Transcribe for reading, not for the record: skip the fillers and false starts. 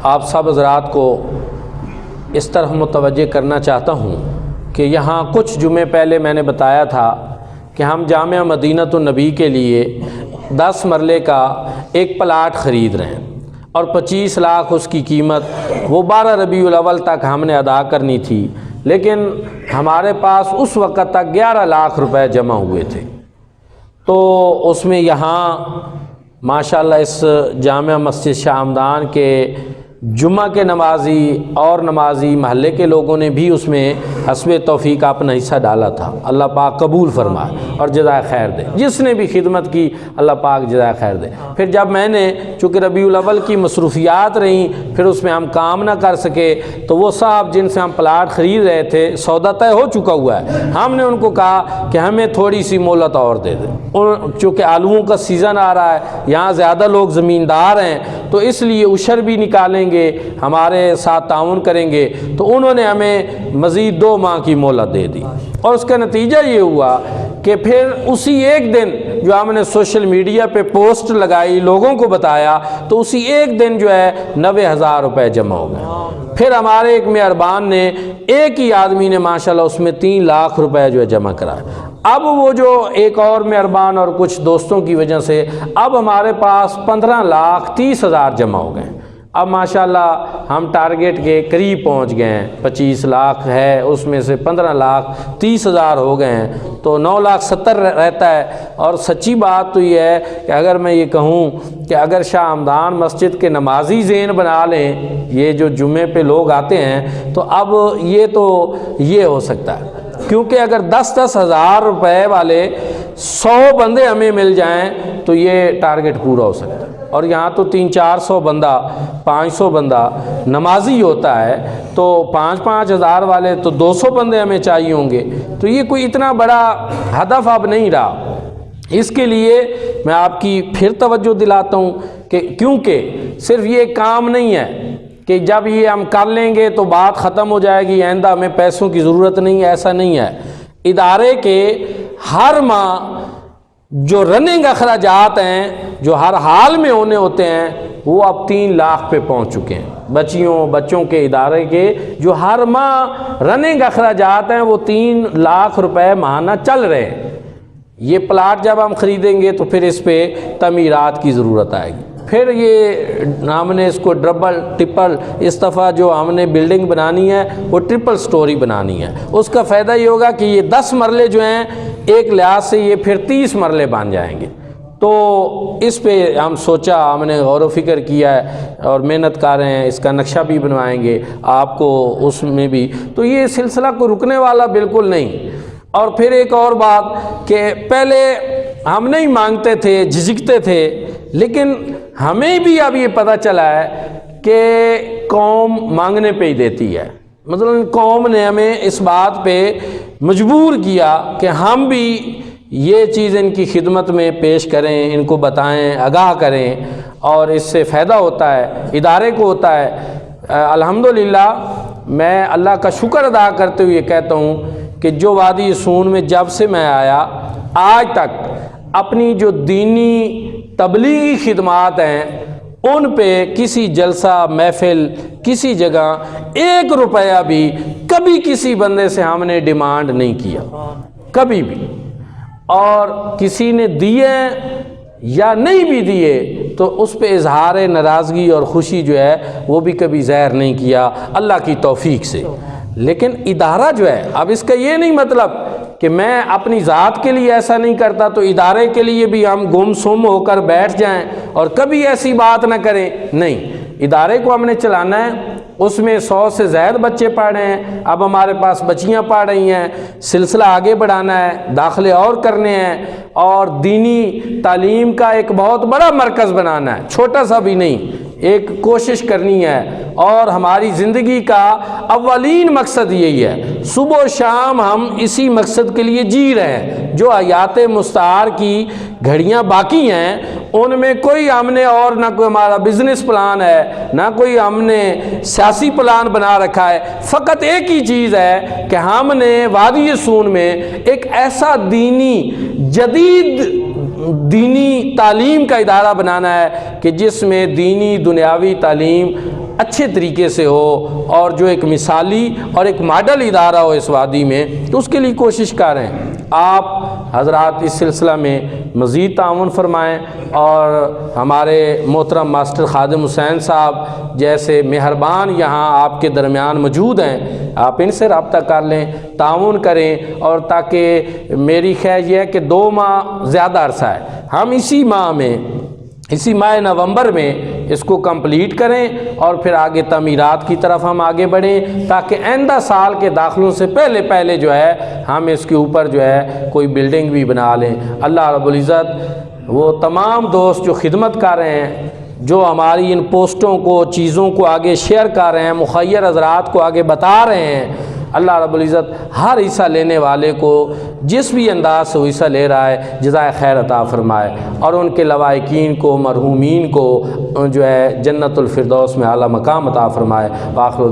آپ سب حضرات کو اس طرح متوجہ کرنا چاہتا ہوں کہ یہاں کچھ جمعے پہلے میں نے بتایا تھا کہ ہم جامعہ مدینۃ النبی کے لیے 10 مرلے کا ایک پلاٹ خرید رہے ہیں اور 25 لاکھ اس کی قیمت وہ 12 ربیع الاول تک ہم نے ادا کرنی تھی، لیکن ہمارے پاس اس وقت تک 11 لاکھ روپے جمع ہوئے تھے۔ تو اس میں یہاں ماشاءاللہ اس جامعہ مسجد شاہ ہمدان کے جمعہ کے نمازی اور نمازی محلے کے لوگوں نے بھی اس میں حسب توفیق اپنا حصہ ڈالا تھا۔ اللہ پاک قبول فرمائے اور جزائے خیر دے، جس نے بھی خدمت کی اللہ پاک جزائے خیر دے۔ پھر جب میں نے چونکہ ربیع الاول کی مصروفیات رہیں، پھر اس میں ہم کام نہ کر سکے، تو وہ صاحب جن سے ہم پلاٹ خرید رہے تھے سودا طے ہو چکا ہوا ہے، ہم نے ان کو کہا کہ ہمیں تھوڑی سی مہلت اور دے دیں، چونکہ آلوؤں کا سیزن آ رہا ہے، یہاں زیادہ لوگ زمیندار ہیں تو اس لیے عشر بھی نکالیں گے، ہمارے ساتھ تعاون کریں گے۔ تو انہوں نے ہمیں مزید 2 ماہ کی مہلت دے دی، اور اس کا نتیجہ یہ ہوا کہ پھر اسی ایک دن جو ہم نے سوشل میڈیا پہ پوسٹ لگائی، لوگوں کو بتایا، تو اسی ایک دن جو ہے 90,000 روپے جمع ہو گئے۔ پھر ہمارے ایک مہربان نے، ایک ہی آدمی نے ماشاءاللہ اس میں 3 لاکھ روپے جو ہے جمع کرائے۔ اب وہ جو ایک اور مہربان اور کچھ دوستوں کی وجہ سے اب ہمارے پاس 15,30,000 جمع ہو گئے۔ اب ماشاءاللہ ہم ٹارگیٹ کے قریب پہنچ گئے ہیں، 25 لاکھ ہے اس میں سے 15,30,000 ہو گئے ہیں، تو 9,70,000 رہتا ہے۔ اور سچی بات تو یہ ہے کہ اگر میں یہ کہوں کہ اگر شاہ ہمدان مسجد کے نمازی ذہن بنا لیں، یہ جو جمعے پہ لوگ آتے ہیں، تو اب یہ ہو سکتا ہے، کیونکہ اگر 10-10 ہزار روپے والے 100 بندے ہمیں مل جائیں تو یہ ٹارگٹ پورا ہو سکتا ہے۔ اور یہاں تو 300-400 بندہ 500 بندہ نمازی ہوتا ہے، تو 5-5 ہزار والے تو 200 بندے ہمیں چاہیے ہوں گے، تو یہ کوئی اتنا بڑا ہدف اب نہیں رہا۔ اس کے لیے میں آپ کی پھر توجہ دلاتا ہوں کہ کیونکہ صرف یہ کام نہیں ہے کہ جب یہ ہم کر لیں گے تو بات ختم ہو جائے گی، آئندہ ہمیں پیسوں کی ضرورت نہیں ہے، ایسا نہیں ہے۔ ادارے کے ہر ماہ جو رننگ اخراجات ہیں، جو ہر حال میں ہونے ہوتے ہیں، وہ اب 3 لاکھ پہ پہنچ چکے ہیں۔ بچوں کے ادارے کے جو ہر ماہ رننگ اخراجات ہیں وہ 3 لاکھ روپے ماہانہ چل رہے ہیں۔ یہ پلاٹ جب ہم خریدیں گے تو پھر اس پہ تعمیرات کی ضرورت آئے گی، پھر یہ ہم نے اس کو ڈبل ٹرپل، اس دفعہ جو ہم نے بلڈنگ بنانی ہے وہ ٹرپل سٹوری بنانی ہے۔ اس کا فائدہ یہ ہوگا کہ یہ 10 مرلے جو ہیں ایک لحاظ سے یہ پھر 30 مرلے بن جائیں گے۔ تو اس پہ ہم سوچا، ہم نے غور و فکر کیا ہے اور محنت کر رہے ہیں، اس کا نقشہ بھی بنوائیں گے آپ کو اس میں بھی، تو یہ سلسلہ کو رکنے والا بالکل نہیں۔ اور پھر ایک اور بات کہ پہلے ہم نہیں مانگتے تھے، جھجکتے تھے، لیکن ہمیں بھی اب یہ پتہ چلا ہے کہ قوم مانگنے پہ ہی دیتی ہے۔ مثلا قوم نے ہمیں اس بات پہ مجبور کیا کہ ہم بھی یہ چیز ان کی خدمت میں پیش کریں، ان کو بتائیں، آگاہ کریں، اور اس سے فائدہ ہوتا ہے، ادارے کو ہوتا ہے۔ الحمدللہ میں اللہ کا شکر ادا کرتے ہوئے کہتا ہوں کہ جو وادی سون میں جب سے میں آیا آج تک اپنی جو دینی تبلیغی خدمات ہیں ان پہ کسی جلسہ محفل کسی جگہ 1 روپیہ بھی کبھی کسی بندے سے ہم نے ڈیمانڈ نہیں کیا، کبھی بھی۔ اور کسی نے دیے یا نہیں بھی دیے تو اس پہ اظہار ناراضگی اور خوشی جو ہے وہ بھی کبھی ظاہر نہیں کیا اللہ کی توفیق سے۔ لیکن ادارہ جو ہے، اب اس کا یہ نہیں مطلب کہ میں اپنی ذات کے لیے ایسا نہیں کرتا تو ادارے کے لیے بھی ہم گم سم ہو کر بیٹھ جائیں اور کبھی ایسی بات نہ کریں، نہیں۔ ادارے کو ہم نے چلانا ہے، اس میں 100 سے زائد بچے پڑھ رہے ہیں، اب ہمارے پاس بچیاں پڑھ رہی ہیں، سلسلہ آگے بڑھانا ہے، داخلے اور کرنے ہیں، اور دینی تعلیم کا ایک بہت بڑا مرکز بنانا ہے، چھوٹا سا بھی نہیں، ایک کوشش کرنی ہے۔ اور ہماری زندگی کا اولین مقصد یہی ہے، صبح و شام ہم اسی مقصد کے لیے جی رہے ہیں۔ جو حیات مستعار کی گھڑیاں باقی ہیں ان میں کوئی ہم نے اور نہ کوئی ہمارا بزنس پلان ہے، نہ کوئی ہم نے سیاسی پلان بنا رکھا ہے، فقط ایک ہی چیز ہے کہ ہم نے وادی سون میں ایک ایسا جدید دینی تعلیم کا ادارہ بنانا ہے کہ جس میں دینی دنیاوی تعلیم اچھے طریقے سے ہو اور جو ایک مثالی اور ایک ماڈل ادارہ ہو اس وادی میں، تو اس کے لیے کوشش کریں۔ آپ حضرات اس سلسلہ میں مزید تعاون فرمائیں، اور ہمارے محترم ماسٹر خادم حسین صاحب جیسے مہربان یہاں آپ کے درمیان موجود ہیں، آپ ان سے رابطہ کر لیں، تعاون کریں، اور تاکہ میری خواہش یہ ہے کہ 2 ماہ زیادہ عرصہ ہے، ہم اسی ماہ نومبر میں اس کو کمپلیٹ کریں، اور پھر آگے تعمیرات کی طرف ہم آگے بڑھیں، تاکہ آئندہ سال کے داخلوں سے پہلے جو ہے ہم اس کے اوپر جو ہے کوئی بلڈنگ بھی بنا لیں۔ اللہ رب العزت وہ تمام دوست جو خدمت کر رہے ہیں، جو ہماری ان پوسٹوں کو، چیزوں کو آگے شیئر کر رہے ہیں، مخیر حضرات کو آگے بتا رہے ہیں، اللہ رب العزت ہر حصہ لینے والے کو جس بھی انداز سے وہ حصہ لے رہا ہے جزائے خیر عطا فرمائے، اور ان کے لواحقین کو، مرحومین کو جو ہے جنت الفردوس میں اعلیٰ مقام عطا فرمائے۔ وآخر